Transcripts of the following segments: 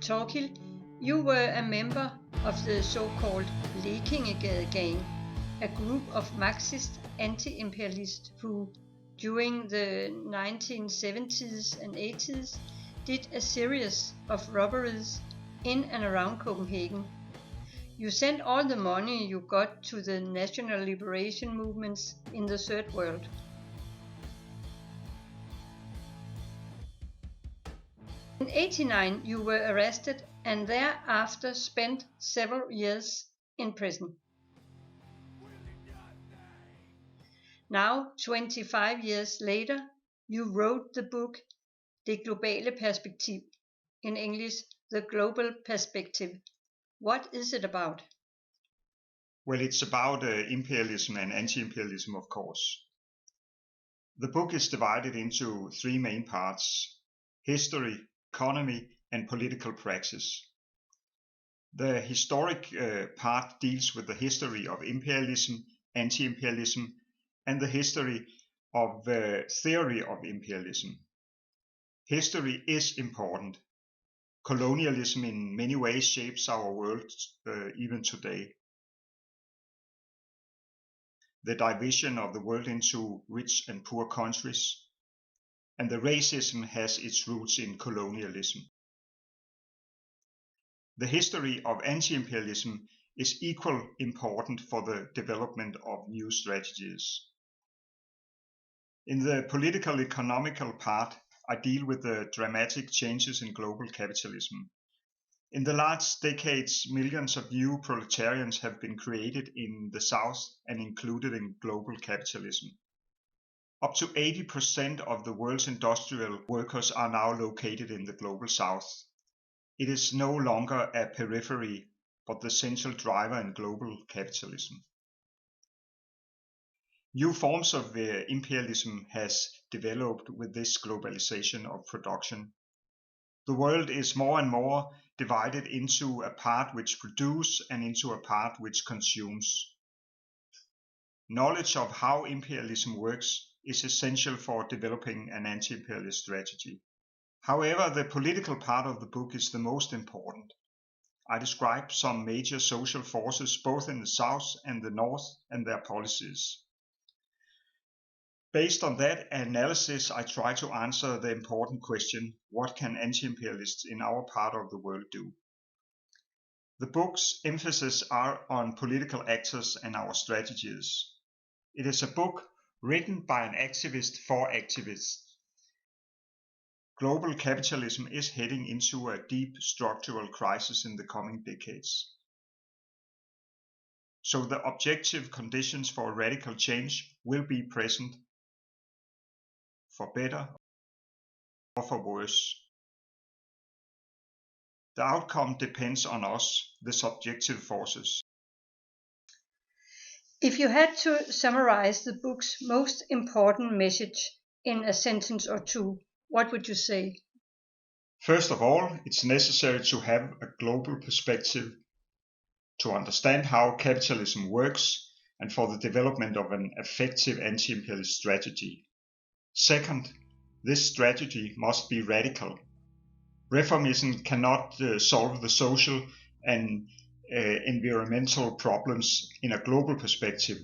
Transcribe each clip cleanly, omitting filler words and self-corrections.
Torkil, you were a member of the so-called Blekingegade gang, a group of Marxist anti-imperialists who, during the 1970s and 80s, did a series of robberies in and around Copenhagen. You sent all the money you got to the national liberation movements in the Third World. In 1989 you were arrested and thereafter spent several years in prison. Now, 25 years later, you wrote the book Det Globale Perspektiv, in English, The Global Perspective. What is it about? Well, it's about imperialism and anti-imperialism, of course. The book is divided into three main parts: history, economy, and political praxis. The historic part deals with the history of imperialism, anti-imperialism, and the history of the theory of imperialism. History is important. Colonialism in many ways shapes our world even today. The division of the world into rich and poor countries, and the racism has its roots in colonialism. The history of anti-imperialism is equally important for the development of new strategies. In the political economical part, I deal with the dramatic changes in global capitalism. In the last decades, millions of new proletarians have been created in the South and included in global capitalism. Up to 80% of the world's industrial workers are now located in the global South. It is no longer a periphery, but the central driver in global capitalism. New forms of imperialism has developed with this globalization of production. The world is more and more divided into a part which produces and into a part which consumes. Knowledge of how imperialism works is essential for developing an anti-imperialist strategy. However, the political part of the book is the most important. I describe some major social forces both in the South and the North and their policies. Based on that analysis, I try to answer the important question, what can anti-imperialists in our part of the world do? The book's emphasis are on political actors and our strategies. It is a book written by an activist for activists. Global capitalism is heading into a deep structural crisis in the coming decades. So the objective conditions for radical change will be present, for better or for worse. The outcome depends on us, the subjective forces. If you had to summarize the book's most important message in a sentence or two, what would you say? First of all, it's necessary to have a global perspective to understand how capitalism works and for the development of an effective anti-imperialist strategy. Second, this strategy must be radical. Reformism cannot solve the social and environmental problems in a global perspective.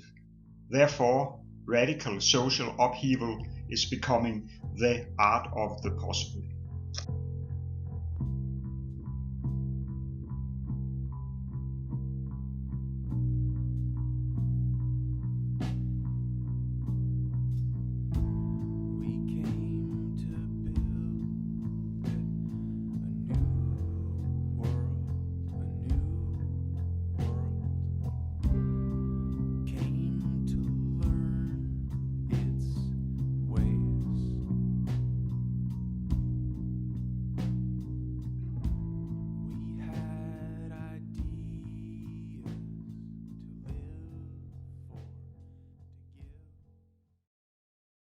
Therefore, radical social upheaval is becoming the art of the possible.